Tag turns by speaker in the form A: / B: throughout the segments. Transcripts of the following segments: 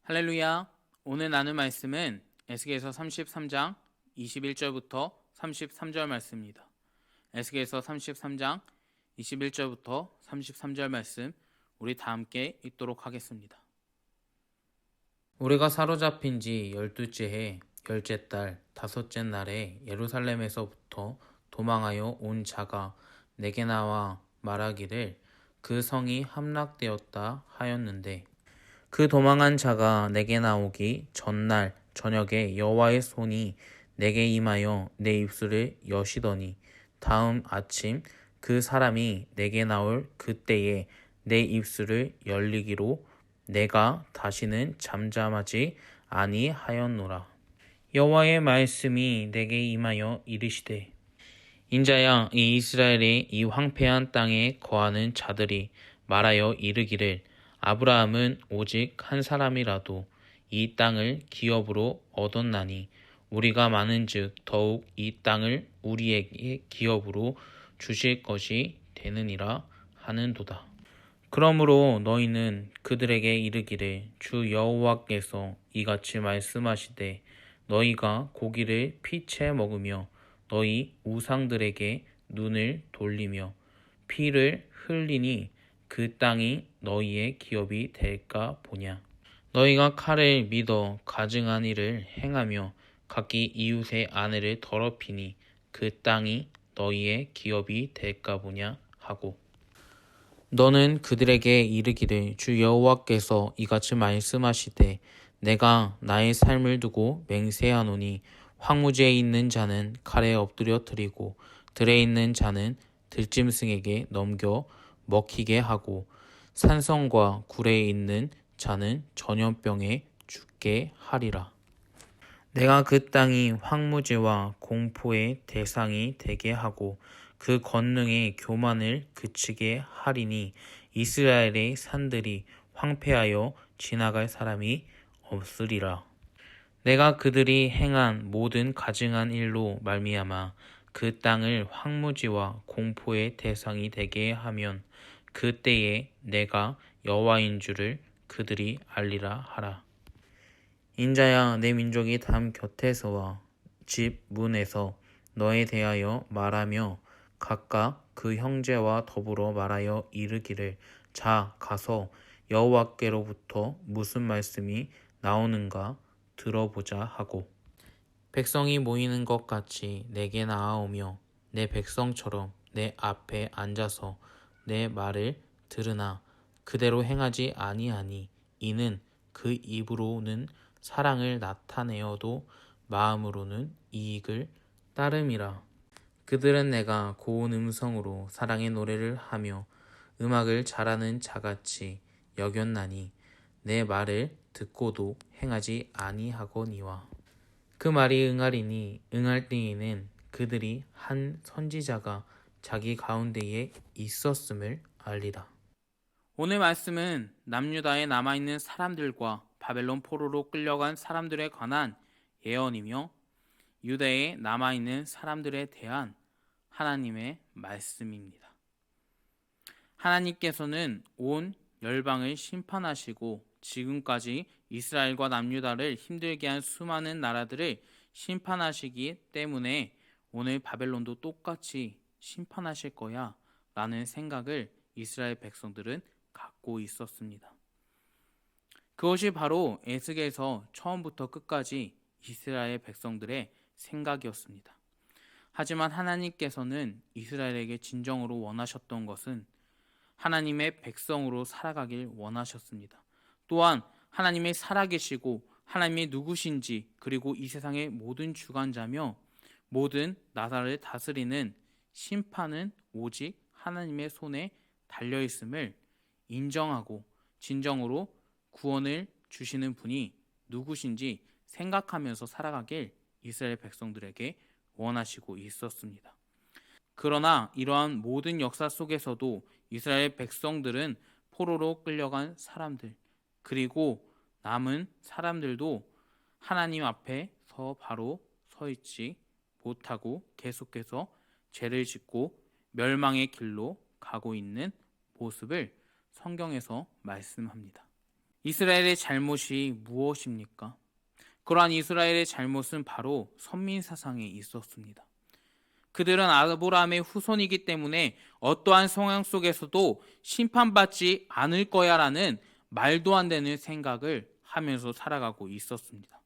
A: 할렐루야. 오늘 나눌 말씀은 에스겔서 33장 21절부터 33절 말씀입니다. 에스겔서 33장 21절부터 33절 말씀 우리 다 함께 읽도록 하겠습니다. 우리가 사로잡힌 지 12째 해 열째 달 다섯째 날에 예루살렘에서부터 도망하여 온 자가 내게 나와 말하기를 그 성이 함락되었다 하였는데, 그 도망한 자가 내게 나오기 전날 저녁에 여호와의 손이 내게 임하여 내 입술을 여시더니, 다음 아침 그 사람이 내게 나올 그때에 내 입술을 열리기로 내가 다시는 잠잠하지 아니하였노라. 여호와의 말씀이 내게 임하여 이르시되, 인자야, 이 이스라엘의 이 황폐한 땅에 거하는 자들이 말하여 이르기를, 아브라함은 오직 한 사람이라도 이 땅을 기업으로 얻었나니 우리가 많은즉 더욱 이 땅을 우리에게 기업으로 주실 것이 되느니라 하는도다. 그러므로 너희는 그들에게 이르기를, 주 여호와께서 이같이 말씀하시되, 너희가 고기를 피채 먹으며 너희 우상들에게 눈을 돌리며 피를 흘리니 그 땅이 너희의 기업이 될까 보냐. 너희가 칼을 믿어 가증한 일을 행하며 각기 이웃의 아내를 더럽히니 그 땅이 너희의 기업이 될까 보냐 하고, 너는 그들에게 이르기를, 주 여호와께서 이같이 말씀하시되, 내가 나의 삶을 두고 맹세하노니 황무지에 있는 자는 칼에 엎드려 드리고 들에 있는 자는 들짐승에게 넘겨 먹히게 하고 산성과 굴에 있는 자는 전염병에 죽게 하리라. 내가 그 땅이 황무지와 공포의 대상이 되게 하고 그 권능의 교만을 그치게 하리니 이스라엘의 산들이 황폐하여 지나갈 사람이 없으리라. 내가 그들이 행한 모든 가증한 일로 말미암아 그 땅을 황무지와 공포의 대상이 되게 하면 그때에 내가 여호와인 줄을 그들이 알리라 하라. 인자야, 내 민족이 담 곁에서와 집 문에서 너에 대하여 말하며 각각 그 형제와 더불어 말하여 이르기를, 자, 가서 여호와께로부터 무슨 말씀이 나오는가 들어보자 하고, 백성이 모이는 것 같이 내게 나아오며 내 백성처럼 내 앞에 앉아서 내 말을 들으나 그대로 행하지 아니하니 이는 그 입으로는 사랑을 나타내어도 마음으로는 이익을 따름이라. 그들은 내가 고운 음성으로 사랑의 노래를 하며 음악을 잘하는 자같이 여겼나니 내 말을 듣고도 행하지 아니하거니와. 그 말이 응하리니 응할 때에는 그들이 한 선지자가 자기 가운데에 있었음을 알리라. 오늘 말씀은 남유다에 남아있는 사람들과 바벨론 포로로 끌려간 사람들에 관한 예언이며 유다에 남아있는 사람들에 대한 하나님의 말씀입니다. 하나님께서는 온 열방을 심판하시고 지금까지 이스라엘과 남유다를 힘들게 한 수많은 나라들을 심판하시기 때문에 오늘 바벨론도 똑같이 심판하실 거야 라는 생각을 이스라엘 백성들은 갖고 있었습니다. 그것이 바로 에스겔서 처음부터 끝까지 이스라엘 백성들의 생각이었습니다. 하지만 하나님께서는 이스라엘에게 진정으로 원하셨던 것은 하나님의 백성으로 살아가길 원하셨습니다. 또한 하나님이 살아계시고 하나님이 누구신지, 그리고 이 세상의 모든 주관자며 모든 나라를 다스리는 심판은 오직 하나님의 손에 달려있음을 인정하고 진정으로 구원을 주시는 분이 누구신지 생각하면서 살아가길 이스라엘 백성들에게 원하시고 있었습니다. 그러나 이러한 모든 역사 속에서도 이스라엘 백성들은 포로로 끌려간 사람들, 그리고 남은 사람들도 하나님 앞에서 바로 서 있지 못하고 계속해서 죄를 짓고 멸망의 길로 가고 있는 모습을 성경에서 말씀합니다. 이스라엘의 잘못이 무엇입니까? 그러한 이스라엘의 잘못은 바로 선민 사상에 있었습니다. 그들은 아브라함의 후손이기 때문에 어떠한 성향 속에서도 심판받지 않을 거야라는 말도 안 되는 생각을 하면서 살아가고 있었습니다.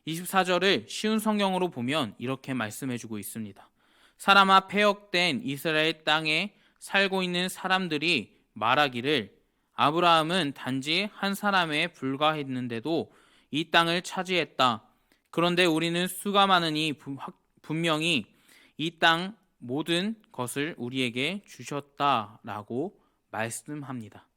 A: 24절을 쉬운 성경으로 보면 이렇게 말씀해주고 있습니다. 사람아, 폐역된 이스라엘 땅에 살고 있는 사람들이 말하기를 아브라함은 단지 한 사람에 불과했는데도 이 땅을 차지했다. 그런데 우리는 수가 많으니 분명히 이 땅 모든 것을 우리에게 주셨다라고 말씀합니다.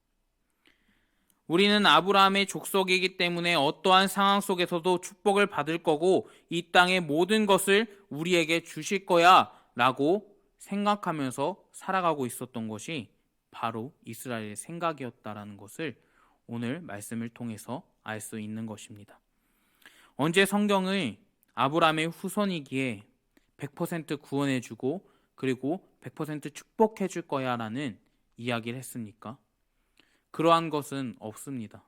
A: 우리는 아브라함의 족속이기 때문에 어떠한 상황 속에서도 축복을 받을 거고 이 땅의 모든 것을 우리에게 주실 거야 라고 생각하면서 살아가고 있었던 것이 바로 이스라엘의 생각이었다라는 것을 오늘 말씀을 통해서 알 수 있는 것입니다. 언제 성경을 아브라함의 후손이기에 100% 구원해주고 그리고 100% 축복해줄 거야 라는 이야기를 했습니까? 그러한 것은 없습니다.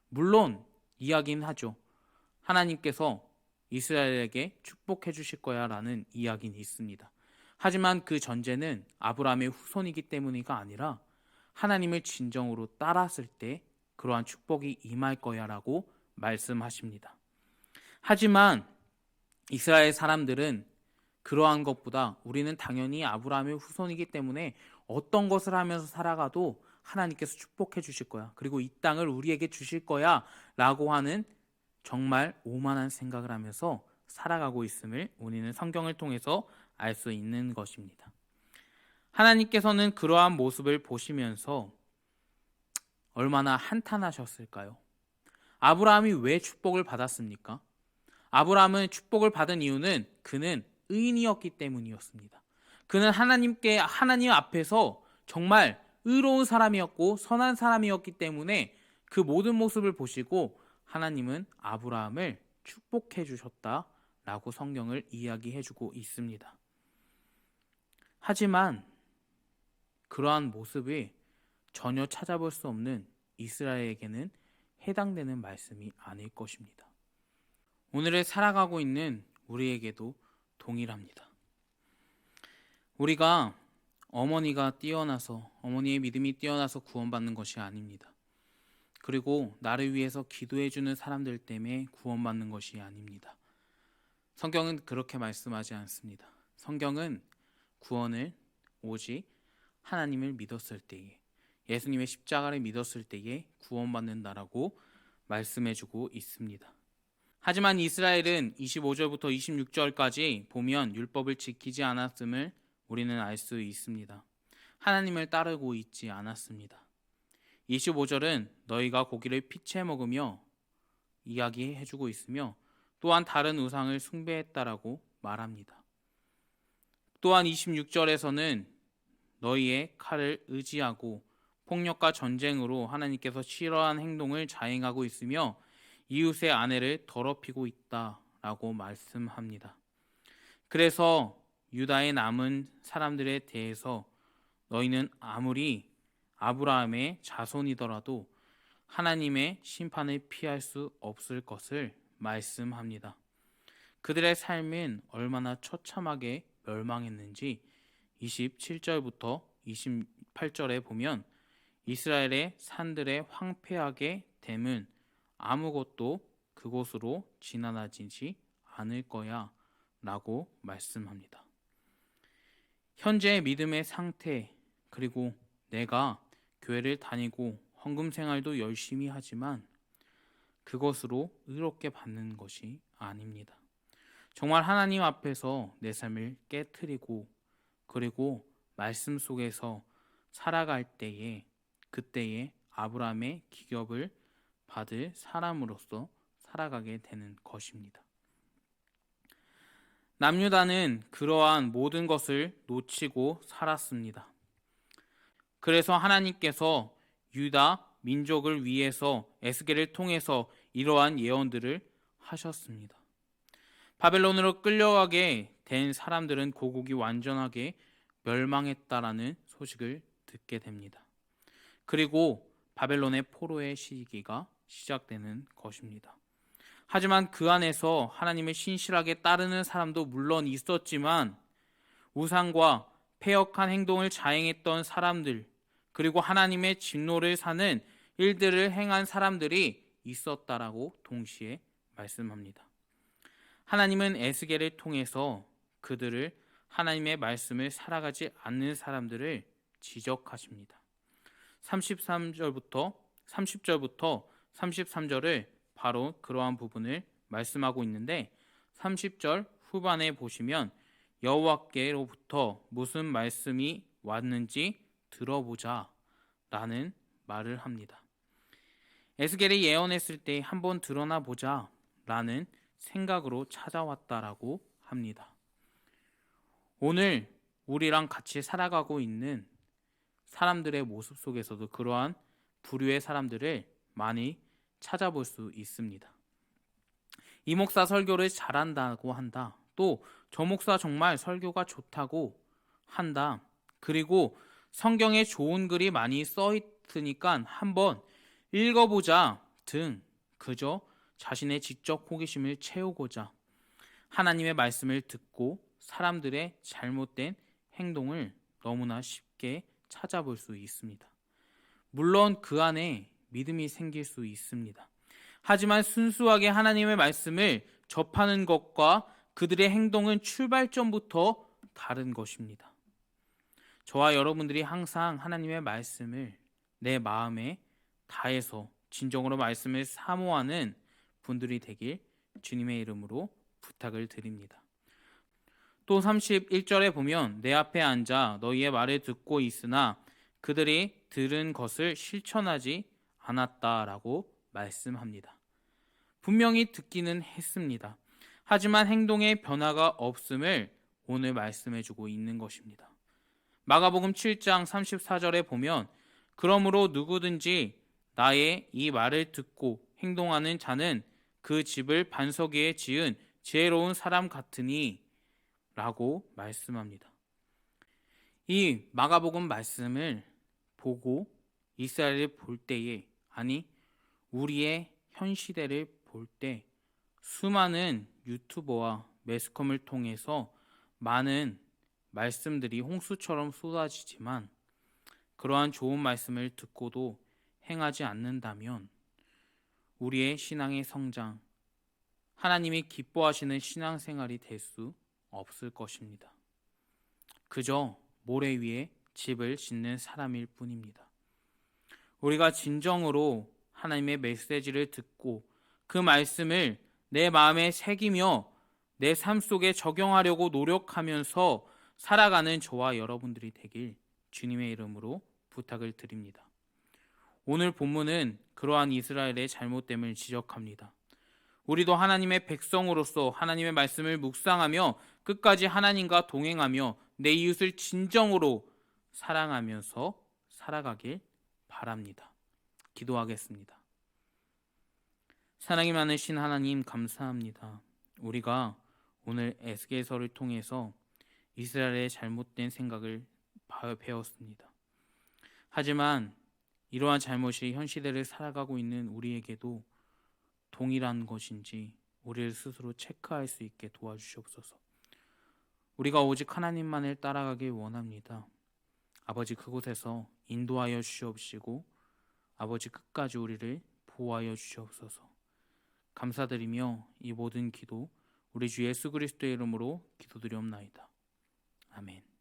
A: 물론 이야기는 하죠. 하나님께서 이스라엘에게 축복해 주실 거야 라는 이야기는 있습니다. 하지만 그 전제는 아브라함의 후손이기 때문이가 아니라 하나님을 진정으로 따랐을 때 그러한 축복이 임할 거야 라고 말씀하십니다. 하지만 이스라엘 사람들은 그러한 것보다 우리는 당연히 아브라함의 후손이기 때문에 어떤 것을 하면서 살아가도 하나님께서 축복해 주실 거야. 그리고 이 땅을 우리에게 주실 거야 라고 하는 정말 오만한 생각을 하면서 살아가고 있음을 우리는 성경을 통해서 알 수 있는 것입니다. 하나님께서는 그러한 모습을 보시면서 얼마나 한탄하셨을까요? 아브라함이 왜 축복을 받았습니까? 아브라함은 축복을 받은 이유는 그는 의인이었기 때문이었습니다. 그는 하나님 앞에서 정말 의로운 사람이었고 선한 사람이었기 때문에 그 모든 모습을 보시고 하나님은 아브라함을 축복해 주셨다라고 성경을 이야기해 주고 있습니다. 하지만 그러한 모습이 전혀 찾아볼 수 없는 이스라엘에게는 해당되는 말씀이 아닐 것입니다. 오늘을 살아가고 있는 우리에게도 동일합니다. 우리가 어머니의 믿음이 뛰어나서 구원받는 것이 아닙니다. 그리고 나를 위해서 기도해주는 사람들 때문에 구원받는 것이 아닙니다. 성경은 그렇게 말씀하지 않습니다. 성경은 구원을 오직 하나님을 믿었을 때에, 예수님의 십자가를 믿었을 때에 구원받는다라고 말씀해주고 있습니다. 하지만 이스라엘은 25절부터 26절까지 보면 율법을 지키지 않았음을 우리는 알 수 있습니다. 하나님을 따르고 있지 않았습니다. 25절은 너희가 고기를 피채 먹으며 이야기해주고 있으며 또한 다른 우상을 숭배했다라고 말합니다. 또한 26절에서는 너희의 칼을 의지하고 폭력과 전쟁으로 하나님께서 싫어하는 행동을 자행하고 있으며 이웃의 아내를 더럽히고 있다라고 말씀합니다. 그래서 유다의 남은 사람들에 대해서 너희는 아무리 아브라함의 자손이더라도 하나님의 심판을 피할 수 없을 것을 말씀합니다. 그들의 삶은 얼마나 처참하게 멸망했는지 27절부터 28절에 보면 이스라엘의 산들의 황폐하게 됨은 아무것도 그곳으로 지나다니지 않을 거야 라고 말씀합니다. 현재의 믿음의 상태, 그리고 내가 교회를 다니고 헌금 생활도 열심히 하지만 그것으로 의롭게 받는 것이 아닙니다. 정말 하나님 앞에서 내 삶을 깨트리고 그리고 말씀 속에서 살아갈 때에 그때에 아브라함의 기업을 받을 사람으로서 살아가게 되는 것입니다. 남유다는 그러한 모든 것을 놓치고 살았습니다. 그래서 하나님께서 유다 민족을 위해서 에스겔을 통해서 이러한 예언들을 하셨습니다. 바벨론으로 끌려가게 된 사람들은 고국이 완전하게 멸망했다라는 소식을 듣게 됩니다. 그리고 바벨론의 포로의 시기가 시작되는 것입니다. 하지만 그 안에서 하나님을 신실하게 따르는 사람도 물론 있었지만 우상과 패역한 행동을 자행했던 사람들, 그리고 하나님의 진노를 사는 일들을 행한 사람들이 있었다라고 동시에 말씀합니다. 하나님은 에스겔을 통해서 그들을 하나님의 말씀을 살아가지 않는 사람들을 지적하십니다. 30절부터 33절을 바로 그러한 부분을 말씀하고 있는데 30절 후반에 보시면 여호와께로부터 무슨 말씀이 왔는지 들어보자 라는 말을 합니다. 에스겔이 예언했을 때 한번 드러나 보자 라는 생각으로 찾아왔다라고 합니다. 오늘 우리랑 같이 살아가고 있는 사람들의 모습 속에서도 그러한 부류의 사람들을 많이 찾아볼 수 있습니다. 이 목사 설교를 잘한다고 한다. 또 저 목사 정말 설교가 좋다고 한다. 그리고 성경에 좋은 글이 많이 써 있으니까 한번 읽어보자 등 그저 자신의 지적 호기심을 채우고자 하나님의 말씀을 듣고 사람들의 잘못된 행동을 너무나 쉽게 찾아볼 수 있습니다. 물론 그 안에 믿음이 생길 수 있습니다. 하지만 순수하게 하나님의 말씀을 접하는 것과 그들의 행동은 출발점부터 다른 것입니다. 저와 여러분들이 항상 하나님의 말씀을 내 마음에 다해서 진정으로 말씀을 사모하는 분들이 되길 주님의 이름으로 부탁을 드립니다. 또 31절에 보면 내 앞에 앉아 너희의 말을 듣고 있으나 그들이 들은 것을 실천하지 않았다라고 말씀합니다. 분명히 듣기는 했습니다. 하지만 행동의 변화가 없음을 오늘 말씀해주고 있는 것입니다. 마가복음 7장 34절에 보면 그러므로 누구든지 나의 이 말을 듣고 행동하는 자는 그 집을 반석 위에 지은 지혜로운 사람 같으니 라고 말씀합니다. 이 마가복음 말씀을 보고 이스라엘을 볼 때에, 아니 우리의 현 시대를 볼 때 수많은 유튜버와 매스컴을 통해서 많은 말씀들이 홍수처럼 쏟아지지만 그러한 좋은 말씀을 듣고도 행하지 않는다면 우리의 신앙의 성장, 하나님이 기뻐하시는 신앙생활이 될 수 없을 것입니다. 그저 모래 위에 집을 짓는 사람일 뿐입니다. 우리가 진정으로 하나님의 메시지를 듣고 그 말씀을 내 마음에 새기며 내 삶 속에 적용하려고 노력하면서 살아가는 저와 여러분들이 되길 주님의 이름으로 부탁을 드립니다. 오늘 본문은 그러한 이스라엘의 잘못됨을 지적합니다. 우리도 하나님의 백성으로서 하나님의 말씀을 묵상하며 끝까지 하나님과 동행하며 내 이웃을 진정으로 사랑하면서 살아가길 바랍니다. 기도하겠습니다. 사랑이 많으신 하나님 감사합니다. 우리가 오늘 에스겔서를 통해서 이스라엘의 잘못된 생각을 배웠습니다. 하지만 이러한 잘못이 현 시대를 살아가고 있는 우리에게도 동일한 것인지 우리를 스스로 체크할 수 있게 도와주시옵소서. 우리가 오직 하나님만을 따라가길 원합니다. 아버지, 그곳에서 인도하여 주시옵시고 아버지, 끝까지 우리를 보호하여 주시옵소서. 감사드리며 이 모든 기도 우리 주 예수 그리스도의 이름으로 기도드리옵나이다. 아멘.